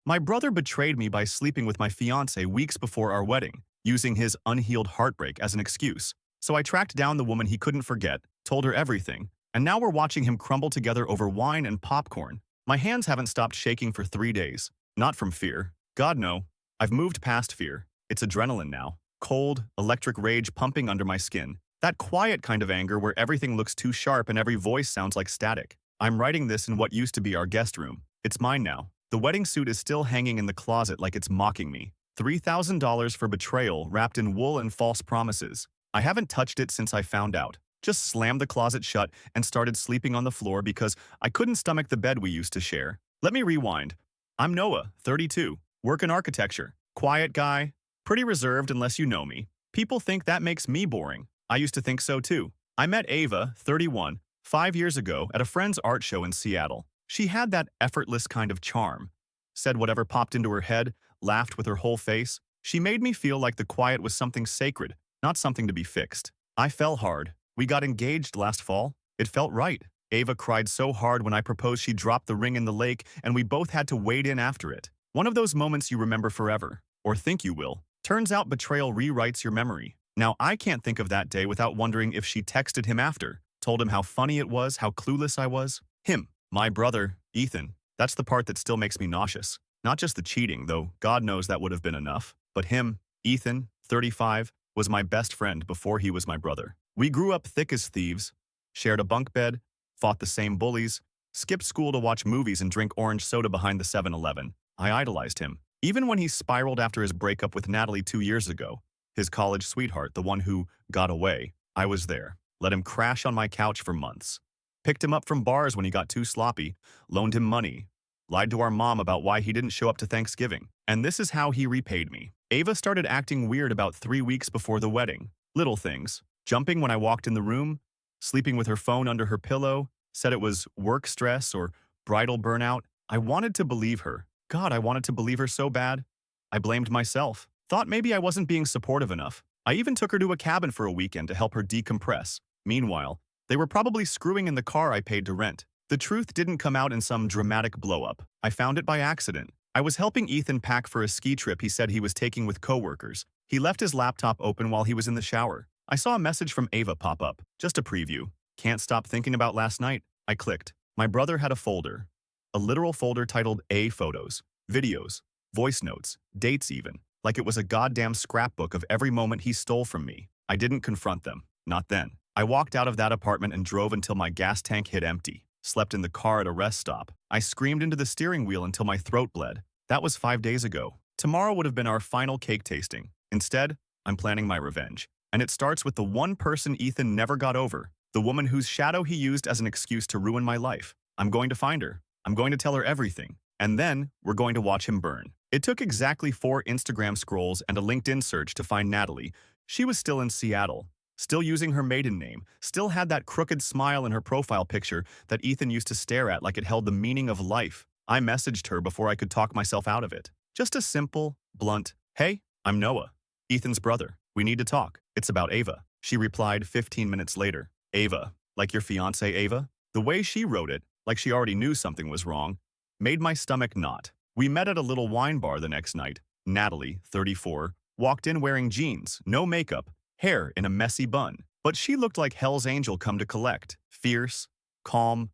My brother betrayed me by sleeping with my fiancée weeks before our wedding, using his unhealed heartbreak as an excuse. So I tracked down the woman he couldn't forget, told her everything, and now we're watching him crumble together over wine and popcorn. My hands haven't stopped shaking for 3 days. Not from fear. God, no. I've moved past fear. It's adrenaline now. Cold, electric rage pumping under my skin. That quiet kind of anger where everything looks too sharp and every voice sounds like static. I'm writing this in what used to be our guest room. It's mine now. The wedding suit is still hanging in the closet like it's mocking me. $3,000 for betrayal wrapped in wool and false promises. I haven't touched it since I found out. Just slammed the closet shut and started sleeping on the floor because I couldn't stomach the bed we used to share. Let me rewind. I'm Noah, 32, work in architecture. Quiet guy, pretty reserved unless you know me. People think that makes me boring. I used to think so too. I met Ava, 31, 5 years ago at a friend's art show in Seattle. She had that effortless kind of charm. Said whatever popped into her head, laughed with her whole face. She made me feel like the quiet was something sacred, not something to be fixed. I fell hard. We got engaged last fall. It felt right. Ava cried so hard when I proposed she dropped the ring in the lake and we both had to wade in after it. One of those moments you remember forever, or think you will. Turns out betrayal rewrites your memory. Now I can't think of that day without wondering if she texted him after, told him how funny it was, how clueless I was. Him, my brother, Ethan. That's the part that still makes me nauseous. Not just the cheating, though God knows that would have been enough. But him, Ethan, 35, was my best friend before he was my brother. We grew up thick as thieves, shared a bunk bed, fought the same bullies, skipped school to watch movies and drink orange soda behind the 7-Eleven. I idolized him. Even when he spiraled after his breakup with Natalie 2 years ago, his college sweetheart, the one who got away, I was there. Let him crash on my couch for months. Picked him up from bars when he got too sloppy, loaned him money, lied to our mom about why he didn't show up to Thanksgiving. And this is how he repaid me. Ava started acting weird about 3 weeks before the wedding. Little things. Jumping when I walked in the room, sleeping with her phone under her pillow, said it was work stress or bridal burnout. I wanted to believe her. God, I wanted to believe her so bad. I blamed myself. Thought maybe I wasn't being supportive enough. I even took her to a cabin for a weekend to help her decompress. Meanwhile, they were probably screwing in the car I paid to rent. The truth didn't come out in some dramatic blow-up. I found it by accident. I was helping Ethan pack for a ski trip he said he was taking with coworkers. He left his laptop open while he was in the shower. I saw a message from Ava pop up. Just a preview. Can't stop thinking about last night. I clicked. My brother had a folder. A literal folder titled A Photos, Videos, Voice Notes, Dates even. Like it was a goddamn scrapbook of every moment he stole from me. I didn't confront them. Not then. I walked out of that apartment and drove until my gas tank hit empty. Slept in the car at a rest stop. I screamed into the steering wheel until my throat bled. That was 5 days ago. Tomorrow would have been our final cake tasting. Instead, I'm planning my revenge. And it starts with the one person Ethan never got over. The woman whose shadow he used as an excuse to ruin my life. I'm going to find her. I'm going to tell her everything. And then, we're going to watch him burn. It took exactly 4 Instagram scrolls and a LinkedIn search to find Natalie. She was still in Seattle. Still using her maiden name. Still had that crooked smile in her profile picture that Ethan used to stare at like it held the meaning of life. I messaged her before I could talk myself out of it. Just a simple, blunt, "Hey, I'm Noah, Ethan's brother. We need to talk. It's about Ava." She replied 15 minutes later. Ava, like your fiancée Ava? The way she wrote it, like she already knew something was wrong, made my stomach knot. We met at a little wine bar the next night. Natalie, 34, walked in wearing jeans, no makeup, hair in a messy bun. But she looked like Hell's Angel come to collect. Fierce, calm,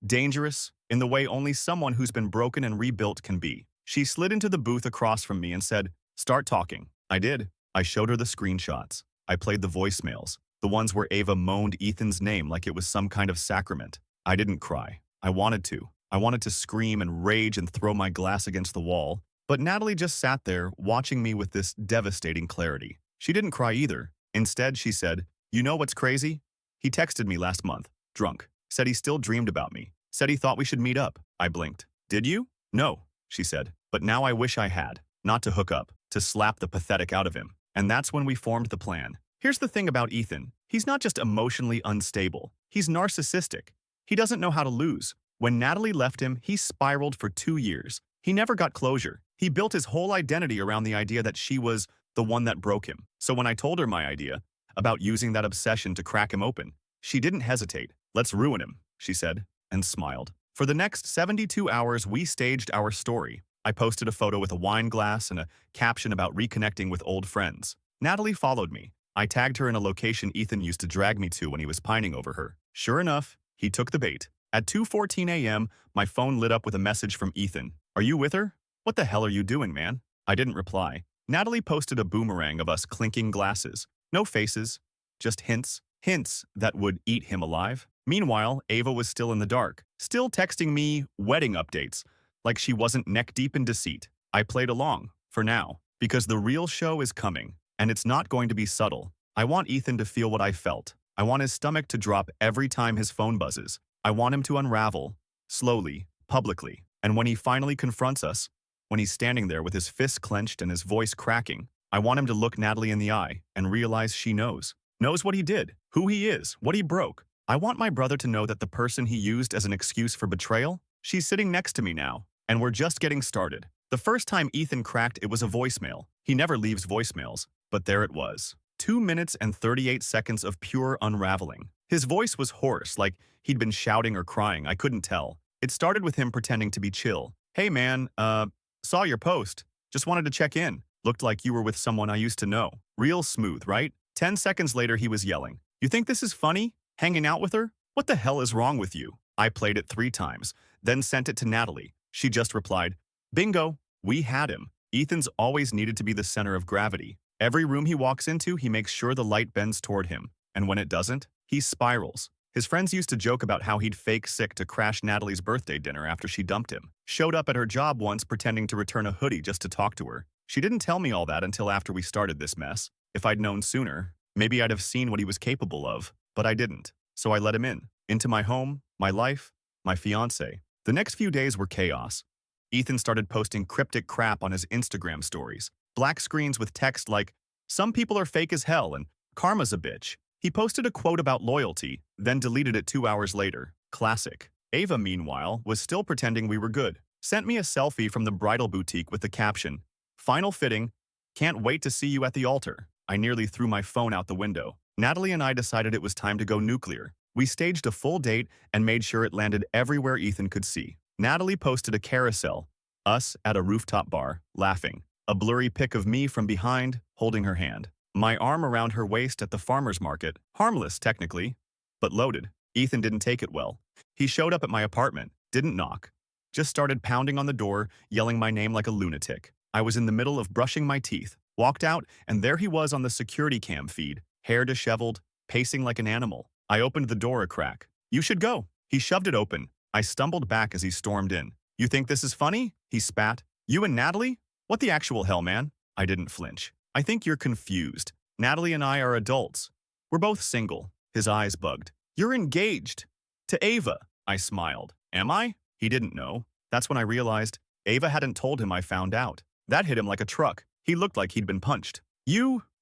dangerous, in the way only someone who's been broken and rebuilt can be. She slid into the booth across from me and said, "Start talking." I did. I showed her the screenshots. I played the voicemails, the ones where Ava moaned Ethan's name like it was some kind of sacrament. I didn't cry. I wanted to. I wanted to scream and rage and throw my glass against the wall. But Natalie just sat there, watching me with this devastating clarity. She didn't cry either. Instead, she said, "You know what's crazy? He texted me last month, drunk. Said he still dreamed about me. Said he thought we should meet up." I blinked. "Did you?" "No," she said. "But now I wish I had. Not to hook up, to slap the pathetic out of him." And that's when we formed the plan. Here's the thing about Ethan. He's not just emotionally unstable. He's narcissistic. He doesn't know how to lose. When Natalie left him, he spiraled for 2 years. He never got closure. He built his whole identity around the idea that she was the one that broke him. So when I told her my idea about using that obsession to crack him open, she didn't hesitate. "Let's ruin him," she said, and smiled. For the next 72 hours, we staged our story. I posted a photo with a wine glass and a caption about reconnecting with old friends. Natalie followed me. I tagged her in a location Ethan used to drag me to when he was pining over her. Sure enough, he took the bait. At 2:14 a.m., my phone lit up with a message from Ethan. Are you with her? What the hell are you doing, man? I didn't reply. Natalie posted a boomerang of us clinking glasses. No faces, just hints. Hints that would eat him alive. Meanwhile, Ava was still in the dark, still texting me wedding updates, like she wasn't neck-deep in deceit. I played along, for now, because the real show is coming, and it's not going to be subtle. I want Ethan to feel what I felt. I want his stomach to drop every time his phone buzzes. I want him to unravel, slowly, publicly. And when he finally confronts us, when he's standing there with his fists clenched and his voice cracking, I want him to look Natalie in the eye and realize she knows. Knows what he did, who he is, what he broke. I want my brother to know that the person he used as an excuse for betrayal, she's sitting next to me now, and we're just getting started. The first time Ethan cracked, it was a voicemail. He never leaves voicemails, but there it was. 2 minutes and 38 seconds of pure unraveling. His voice was hoarse, like he'd been shouting or crying, I couldn't tell. It started with him pretending to be chill. Hey man, saw your post. Just wanted to check in. Looked like you were with someone I used to know. Real smooth, right? 10 seconds later, he was yelling. You think this is funny? Hanging out with her? What the hell is wrong with you? I played it 3 times, then sent it to Natalie. She just replied, Bingo, we had him. Ethan's always needed to be the center of gravity. Every room he walks into, he makes sure the light bends toward him. And when it doesn't, he spirals. His friends used to joke about how he'd fake sick to crash Natalie's birthday dinner after she dumped him. Showed up at her job once pretending to return a hoodie just to talk to her. She didn't tell me all that until after we started this mess. If I'd known sooner, maybe I'd have seen what he was capable of, but I didn't. So I let him in. Into my home, my life, my fiancée. The next few days were chaos. Ethan started posting cryptic crap on his Instagram stories. Black screens with text like, some people are fake as hell and karma's a bitch. He posted a quote about loyalty, then deleted it 2 hours later. Classic. Ava, meanwhile, was still pretending we were good. Sent me a selfie from the bridal boutique with the caption, Final fitting, can't wait to see you at the altar. I nearly threw my phone out the window. Natalie and I decided it was time to go nuclear. We staged a full date and made sure it landed everywhere Ethan could see. Natalie posted a carousel, us at a rooftop bar, laughing. A blurry pic of me from behind, holding her hand. My arm around her waist at the farmer's market. Harmless, technically, but loaded. Ethan didn't take it well. He showed up at my apartment, didn't knock. Just started pounding on the door, yelling my name like a lunatic. I was in the middle of brushing my teeth. Walked out, and there he was on the security cam feed, hair disheveled, pacing like an animal. I opened the door a crack. You should go. He shoved it open. I stumbled back as he stormed in. You think this is funny? He spat. You and Natalie? What the actual hell, man? I didn't flinch. I think you're confused. Natalie and I are adults. We're both single. His eyes bugged. You're engaged. To Ava. I smiled. Am I? He didn't know. That's when I realized Ava hadn't told him I found out. That hit him like a truck. He looked like he'd been punched.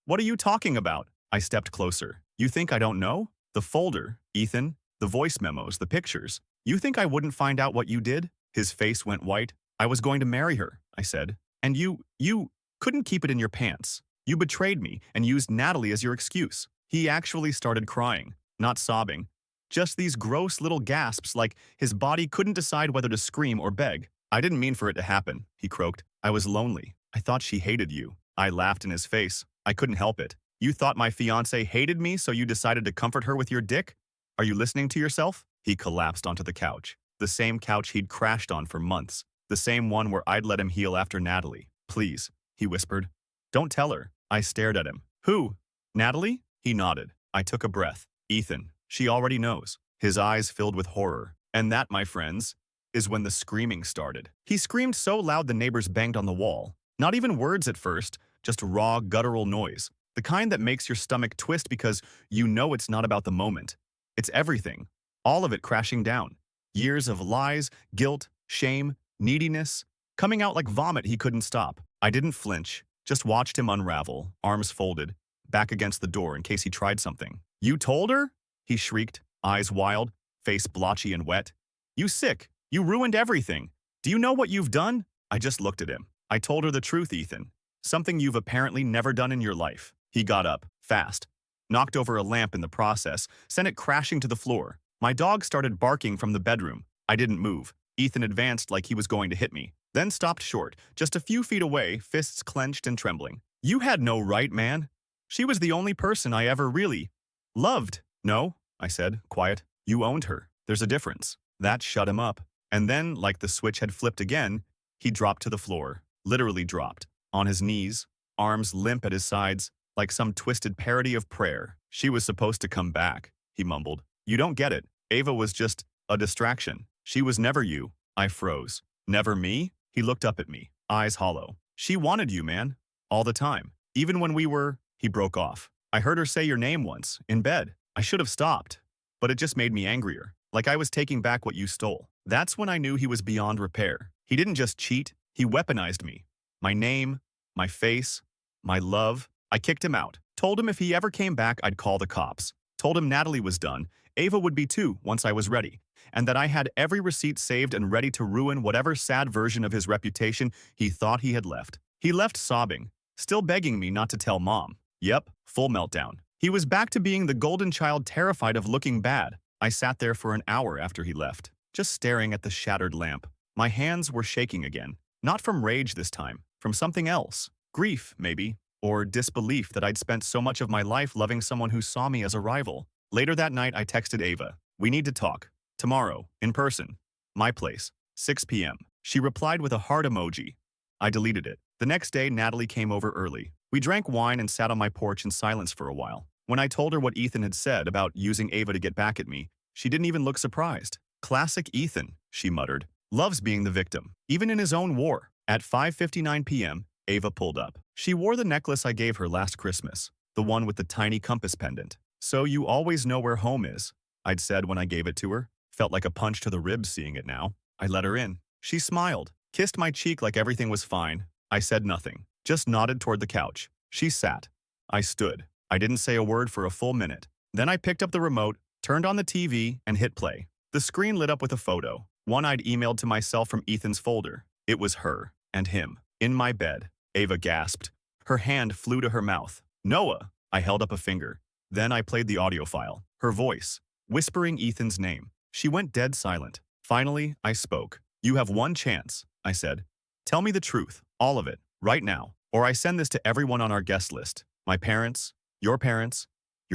What are you talking about? I stepped closer. You think I don't know? The folder, Ethan, the voice memos, the pictures. You think I wouldn't find out what you did? His face went white. I was going to marry her, I said. And you couldn't keep it in your pants. You betrayed me and used Natalie as your excuse. He actually started crying, not sobbing. Just these gross little gasps like his body couldn't decide whether to scream or beg. I didn't mean for it to happen, he croaked. I was lonely. I thought she hated you. I laughed in his face. I couldn't help it. You thought my fiancée hated me, so you decided to comfort her with your dick? Are you listening to yourself? He collapsed onto the couch. The same couch he'd crashed on for months. The same one where I'd let him heal after Natalie. Please, he whispered. Don't tell her. I stared at him. Who? Natalie? He nodded. I took a breath. Ethan. She already knows. His eyes filled with horror. And that, my friends, is when the screaming started. He screamed so loud the neighbors banged on the wall. Not even words at first, just raw, guttural noise. The kind that makes your stomach twist because you know it's not about the moment. It's everything. All of it crashing down. Years of lies, guilt, shame, neediness, coming out like vomit he couldn't stop. I didn't flinch, just watched him unravel, arms folded, back against the door in case he tried something. You told her? He shrieked, eyes wild, face blotchy and wet. You sick. You ruined everything. Do you know what you've done? I just looked at him. I told her the truth, Ethan. Something you've apparently never done in your life. He got up, fast. Knocked over a lamp in the process, sent it crashing to the floor. My dog started barking from the bedroom. I didn't move. Ethan advanced like he was going to hit me. then stopped short, just a few feet away, fists clenched and trembling. You had no right, man. She was the only person I ever really loved. No, I said, quiet. You owned her. There's a difference. That shut him up. And then, like the switch had flipped again, he dropped to the floor. Literally dropped. On his knees, arms limp at his sides, like some twisted parody of prayer. She was supposed to come back, he mumbled. You don't get it. Ava was just a distraction. She was never you. I froze. Never me? He looked up at me, eyes hollow. She wanted you, man. All the time. Even when we were… He broke off. I heard her say your name once, in bed. I should have stopped. But it just made me angrier. Like I was taking back what you stole. That's when I knew he was beyond repair. He didn't just cheat, he weaponized me. My name, my face, my love. I kicked him out. Told him if he ever came back, I'd call the cops. Told him Natalie was done. Ava would be too once I was ready. And that I had every receipt saved and ready to ruin whatever sad version of his reputation he thought he had left. He left sobbing, still begging me not to tell Mom. Yep, full meltdown. He was back to being the golden child, terrified of looking bad. I sat there for an hour after he left, just staring at the shattered lamp. My hands were shaking again. Not from rage this time, from something else. Grief, maybe, or disbelief that I'd spent so much of my life loving someone who saw me as a rival. Later that night, I texted Ava. We need to talk. Tomorrow, in person. My place, 6 p.m. She replied with a heart emoji. I deleted it. The next day, Natalie came over early. We drank wine and sat on my porch in silence for a while. When I told her what Ethan had said about using Ava to get back at me, she didn't even look surprised. Classic Ethan, she muttered. Loves being the victim, even in his own war. At 5:59 p.m., Ava pulled up. She wore the necklace I gave her last Christmas, the one with the tiny compass pendant. So you always know where home is, I'd said when I gave it to her. Felt like a punch to the ribs seeing it now. I let her in. She smiled, kissed my cheek like everything was fine. I said nothing, just nodded toward the couch. She sat. I stood. I didn't say a word for a full minute. Then I picked up the remote, turned on the TV, and hit play. The screen lit up with a photo, one I'd emailed to myself from Ethan's folder. It was her and him, in my bed. Ava gasped. Her hand flew to her mouth. Noah! I held up a finger. Then I played the audio file. Her voice, whispering Ethan's name. She went dead silent. Finally, I spoke. You have one chance, I said. Tell me the truth, all of it, right now, or I send this to everyone on our guest list. My parents, your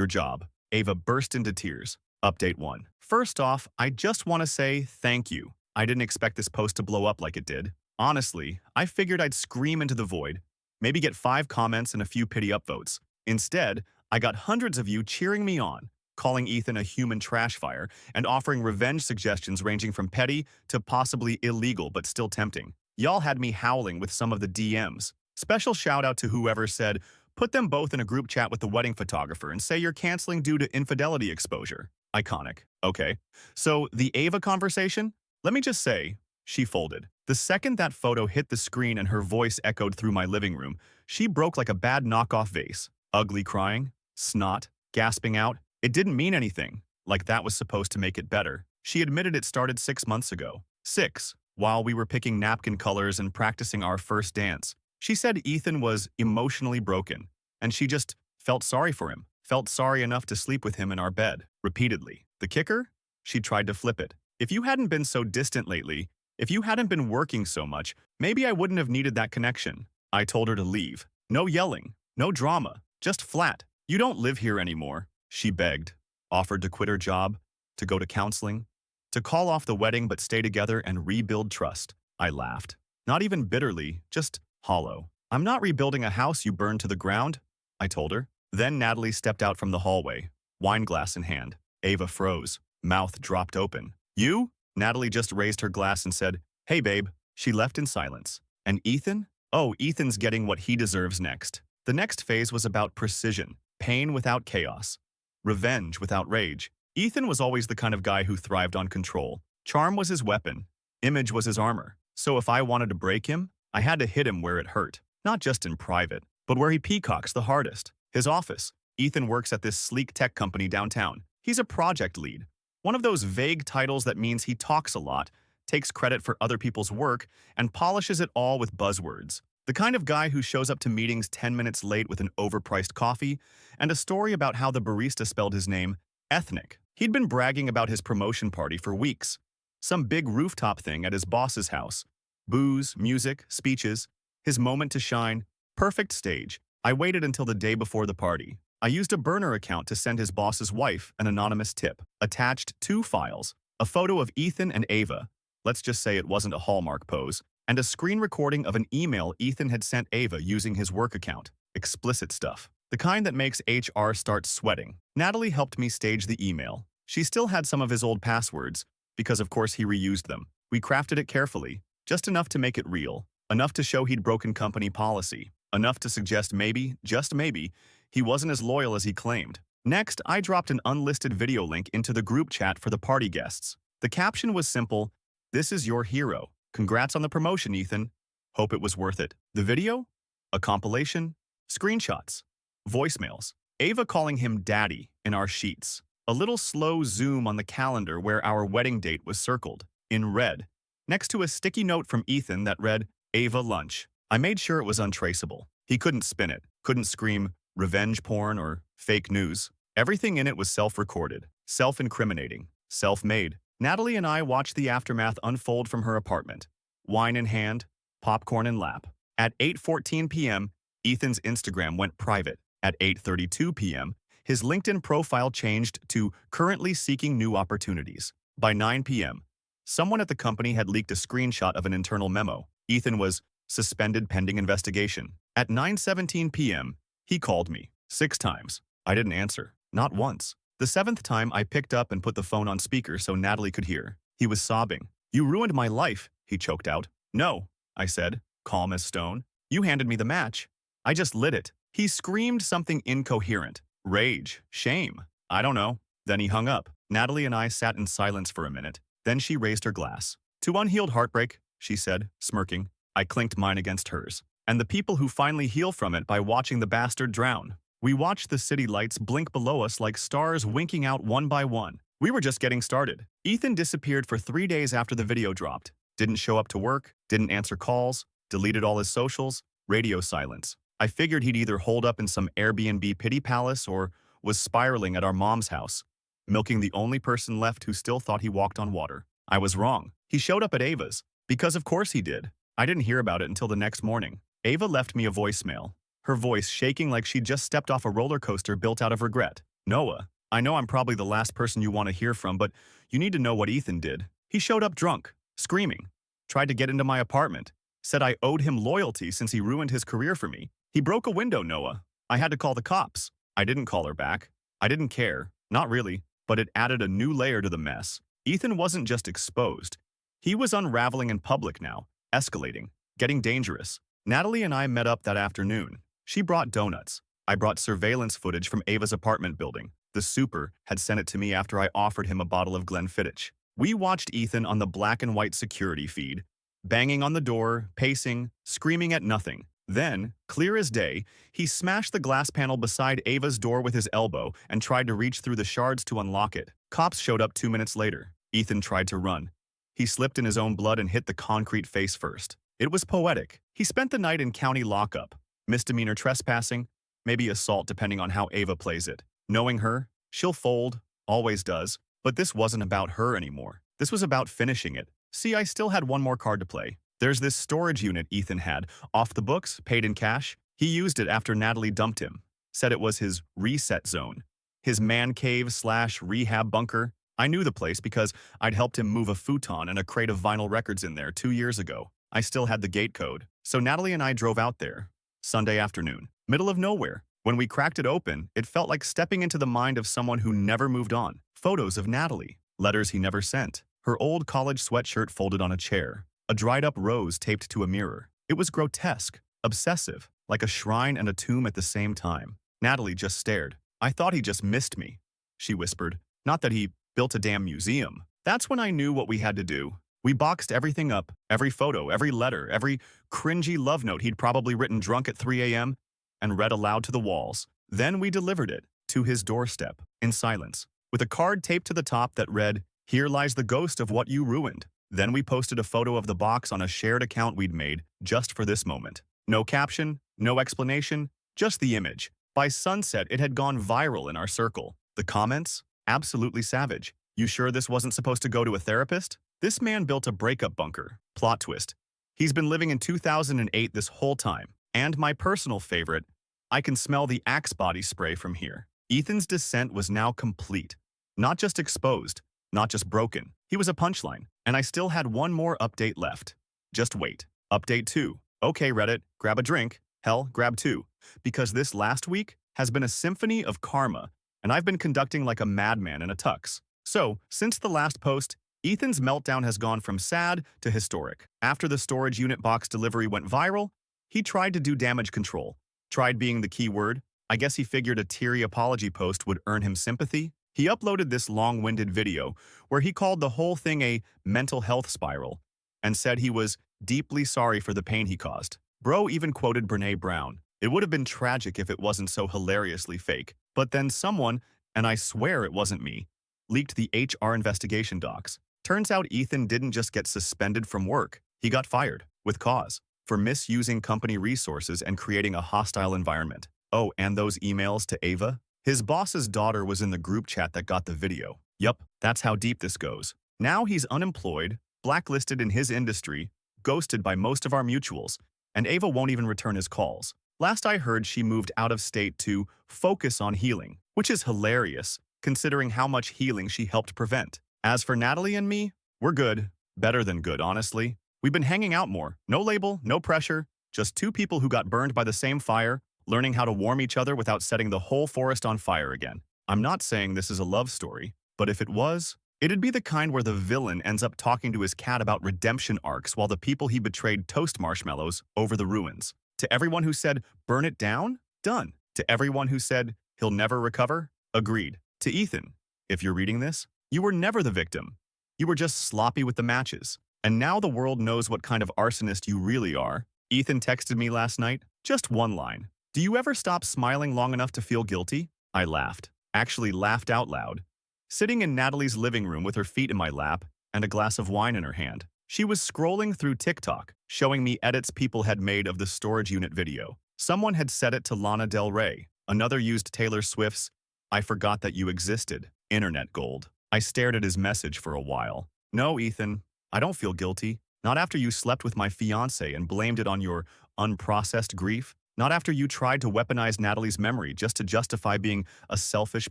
job. Ava burst into tears. Update 1. First off, I just want to say thank you. I didn't expect this post to blow up like it did. Honestly, I figured I'd scream into the void, maybe get 5 comments and a few pity upvotes. Instead, I got hundreds of you cheering me on, calling Ethan a human trash fire, and offering revenge suggestions ranging from petty to possibly illegal but still tempting. Y'all had me howling with some of the DMs. Special shout out to whoever said, put them both in a group chat with the wedding photographer and say you're canceling due to infidelity exposure. Iconic. Okay. So the Ava conversation? Let me just say, she folded. The second that photo hit the screen and her voice echoed through my living room, she broke like a bad knockoff vase. Ugly crying, snot, gasping out. It didn't mean anything, like that was supposed to make it better. She admitted it started 6 months ago. 6, while we were picking napkin colors and practicing our first dance. She said Ethan was emotionally broken, and she just felt sorry for him, felt sorry enough to sleep with him in our bed, repeatedly. The kicker? She tried to flip it. If you hadn't been so distant lately, if you hadn't been working so much, maybe I wouldn't have needed that connection. I told her to leave. No yelling, no drama, just flat. You don't live here anymore. She begged, offered to quit her job, to go to counseling, to call off the wedding but stay together and rebuild trust. I laughed. Not even bitterly, just hollow. I'm not rebuilding a house you burned to the ground, I told her. Then Natalie stepped out from the hallway, wine glass in hand. Ava froze, mouth dropped open. You? Natalie just raised her glass and said, hey babe. She left in silence. And Ethan? Oh, Ethan's getting what he deserves next. The next phase was about precision, pain without chaos. Revenge without rage. Ethan was always the kind of guy who thrived on control. Charm was his weapon. Image was his armor. So if I wanted to break him, I had to hit him where it hurt. Not just in private, but where he peacocks the hardest. His office. Ethan works at this sleek tech company downtown. He's a project lead. One of those vague titles that means he talks a lot, takes credit for other people's work, and polishes it all with buzzwords. The kind of guy who shows up to meetings 10 minutes late with an overpriced coffee and a story about how the barista spelled his name ethnic. He'd been bragging about his promotion party for weeks. Some big rooftop thing at his boss's house. Booze, music, speeches, his moment to shine, perfect stage. I waited until the day before the party. I used a burner account to send his boss's wife an anonymous tip. Attached 2 files, a photo of Ethan and Ava, let's just say it wasn't a Hallmark pose, and a screen recording of an email Ethan had sent Ava using his work account. Explicit stuff. The kind that makes HR start sweating. Natalie helped me stage the email. She still had some of his old passwords, because of course he reused them. We crafted it carefully, just enough to make it real, enough to show he'd broken company policy, enough to suggest maybe, just maybe, he wasn't as loyal as he claimed. Next, I dropped an unlisted video link into the group chat for the party guests. The caption was simple, "This is your hero. Congrats on the promotion, Ethan. Hope it was worth it." The video? A compilation? Screenshots. Voicemails. Ava calling him daddy in our sheets. A little slow zoom on the calendar where our wedding date was circled, in red, next to a sticky note from Ethan that read, Ava lunch. I made sure it was untraceable. He couldn't spin it, couldn't scream revenge porn or fake news. Everything in it was self-recorded, self-incriminating, self-made. Natalie and I watched the aftermath unfold from her apartment. Wine in hand, popcorn in lap. At 8:14 p.m., Ethan's Instagram went private. At 8:32 p.m., his LinkedIn profile changed to currently seeking new opportunities. By 9 p.m., someone at the company had leaked a screenshot of an internal memo. Ethan was suspended pending investigation. At 9:17 p.m., he called me 6 times. I didn't answer, not once. The 7th time, I picked up and put the phone on speaker so Natalie could hear. He was sobbing. "You ruined my life," he choked out. "No," I said, calm as stone. "You handed me the match. I just lit it." He screamed something incoherent. Rage, shame, I don't know. Then he hung up. Natalie and I sat in silence for a minute. Then she raised her glass. "To unhealed heartbreak," she said, smirking. I clinked mine against hers. "And the people who finally heal from it by watching the bastard drown." We watched the city lights blink below us like stars winking out one by one. We were just getting started. Ethan disappeared for 3 days after the video dropped. Didn't show up to work, didn't answer calls, deleted all his socials, radio silence. I figured he'd either holed up in some Airbnb pity palace or was spiraling at our mom's house, milking the only person left who still thought he walked on water. I was wrong. He showed up at Ava's. Because of course he did. I didn't hear about it until the next morning. Ava left me a voicemail, her voice shaking like she'd just stepped off a roller coaster built out of regret. "Noah, I know I'm probably the last person you want to hear from, but you need to know what Ethan did. He showed up drunk, screaming, tried to get into my apartment, said I owed him loyalty since he ruined his career for me. He broke a window, Noah. I had to call the cops." I didn't call her back. I didn't care, not really, but it added a new layer to the mess. Ethan wasn't just exposed. He was unraveling in public now, escalating, getting dangerous. Natalie and I met up that afternoon. She brought donuts. I brought surveillance footage from Ava's apartment building. The super had sent it to me after I offered him a bottle of Glenfiddich. We watched Ethan on the black and white security feed, banging on the door, pacing, screaming at nothing. Then, clear as day, he smashed the glass panel beside Ava's door with his elbow and tried to reach through the shards to unlock it. Cops showed up 2 minutes later. Ethan tried to run. He slipped in his own blood and hit the concrete face first. It was poetic. He spent the night in county lockup. Misdemeanor trespassing, maybe assault depending on how Ava plays it. Knowing her, she'll fold, always does. But this wasn't about her anymore. This was about finishing it. See, I still had one more card to play. There's this storage unit Ethan had, off the books, paid in cash. He used it after Natalie dumped him. Said it was his reset zone. His man cave / rehab bunker. I knew the place because I'd helped him move a futon and a crate of vinyl records in there 2 years ago. I still had the gate code. So Natalie and I drove out there. Sunday afternoon. Middle of nowhere. When we cracked it open, it felt like stepping into the mind of someone who never moved on. Photos of Natalie. Letters he never sent. Her old college sweatshirt folded on a chair. A dried-up rose taped to a mirror. It was grotesque, obsessive, like a shrine and a tomb at the same time. Natalie just stared. "I thought he just missed me," she whispered. "Not that he built a damn museum." That's when I knew what we had to do. We boxed everything up, every photo, every letter, every cringy love note he'd probably written drunk at 3 a.m. and read aloud to the walls. Then we delivered it to his doorstep, in silence, with a card taped to the top that read, "Here lies the ghost of what you ruined." Then we posted a photo of the box on a shared account we'd made just for this moment. No caption, no explanation, just the image. By sunset, it had gone viral in our circle. The comments? Absolutely savage. "You sure this wasn't supposed to go to a therapist?" This man built a breakup bunker. Plot twist. He's been living in 2008 this whole time. And my personal favorite, I can smell the Axe body spray from here. Ethan's descent was now complete. Not just exposed, not just broken. He was a punchline, and I still had one more update left. Just wait. Update 2. Okay, Reddit, grab a drink. Hell, grab two. Because this last week has been a symphony of karma, and I've been conducting like a madman in a tux. So, since the last post, Ethan's meltdown has gone from sad to historic. After the storage unit box delivery went viral, he tried to do damage control. Tried being the key word. I guess he figured a teary apology post would earn him sympathy. He uploaded this long-winded video where he called the whole thing a mental health spiral and said he was deeply sorry for the pain he caused. Bro even quoted Brene Brown. It would have been tragic if it wasn't so hilariously fake. But then someone, and I swear it wasn't me, leaked the HR investigation docs. Turns out Ethan didn't just get suspended from work. He got fired, with cause, for misusing company resources and creating a hostile environment. Oh, and those emails to Ava? His boss's daughter was in the group chat that got the video. Yup, that's how deep this goes. Now he's unemployed, blacklisted in his industry, ghosted by most of our mutuals, and Ava won't even return his calls. Last I heard, she moved out of state to focus on healing, which is hilarious, considering how much healing she helped prevent. As for Natalie and me, we're good. Better than good, honestly. We've been hanging out more. No label, no pressure. Just two people who got burned by the same fire, learning how to warm each other without setting the whole forest on fire again. I'm not saying this is a love story, but if it was, it'd be the kind where the villain ends up talking to his cat about redemption arcs while the people he betrayed toast marshmallows over the ruins. To everyone who said, burn it down? Done. To everyone who said, he'll never recover? Agreed. To Ethan, if you're reading this, you were never the victim. You were just sloppy with the matches. And now the world knows what kind of arsonist you really are. Ethan texted me last night, just one line. Do you ever stop smiling long enough to feel guilty? I laughed. Actually laughed out loud. Sitting in Natalie's living room with her feet in my lap and a glass of wine in her hand, she was scrolling through TikTok, showing me edits people had made of the storage unit video. Someone had set it to Lana Del Rey. Another used Taylor Swift's "I Forgot That You Existed" internet gold. I stared at his message for a while. No, Ethan, I don't feel guilty. Not after you slept with my fiancée and blamed it on your unprocessed grief. Not after you tried to weaponize Natalie's memory just to justify being a selfish,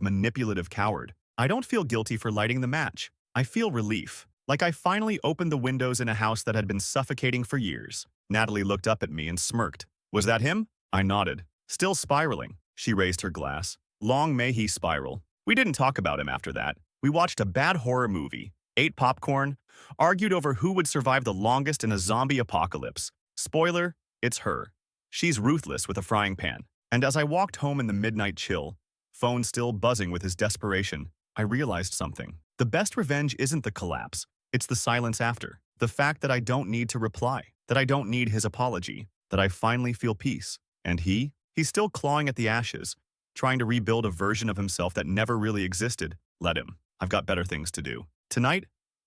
manipulative coward. I don't feel guilty for lighting the match. I feel relief. Like I finally opened the windows in a house that had been suffocating for years. Natalie looked up at me and smirked. Was that him? I nodded. Still spiraling. She raised her glass. Long may he spiral. We didn't talk about him after that. We watched a bad horror movie, ate popcorn, argued over who would survive the longest in a zombie apocalypse. Spoiler, it's her. She's ruthless with a frying pan. And as I walked home in the midnight chill, phone still buzzing with his desperation, I realized something. The best revenge isn't the collapse. It's the silence after. The fact that I don't need to reply, that I don't need his apology, that I finally feel peace. And he's still clawing at the ashes, trying to rebuild a version of himself that never really existed. Let him. I've got better things to do. Tonight,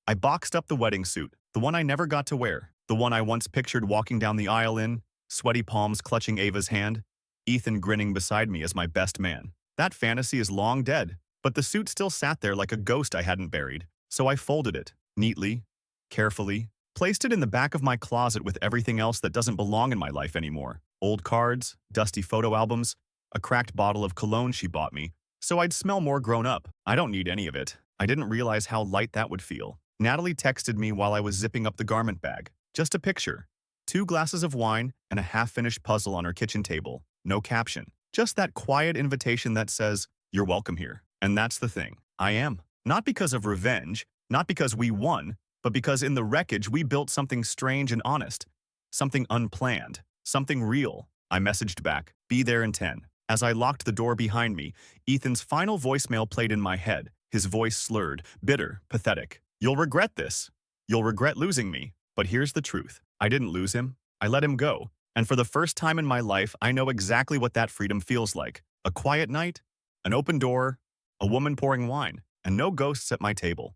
I boxed up the wedding suit, the one I never got to wear, the one I once pictured walking down the aisle in, sweaty palms clutching Ava's hand, Ethan grinning beside me as my best man. That fantasy is long dead, but the suit still sat there like a ghost I hadn't buried. So I folded it, neatly, carefully, placed it in the back of my closet with everything else that doesn't belong in my life anymore. Old cards, dusty photo albums, a cracked bottle of cologne she bought me, so I'd smell more grown up. I don't need any of it. I didn't realize how light that would feel. Natalie texted me while I was zipping up the garment bag. Just a picture. 2 glasses of wine and a half-finished puzzle on her kitchen table. No caption. Just that quiet invitation that says, you're welcome here. And that's the thing. I am. Not because of revenge, not because we won, but because in the wreckage we built something strange and honest. Something unplanned. Something real. I messaged back, be there in 10. As I locked the door behind me, Ethan's final voicemail played in my head, his voice slurred, bitter, pathetic. You'll regret this. You'll regret losing me. But here's the truth. I didn't lose him. I let him go. And for the first time in my life, I know exactly what that freedom feels like. A quiet night, an open door, a woman pouring wine, and no ghosts at my table.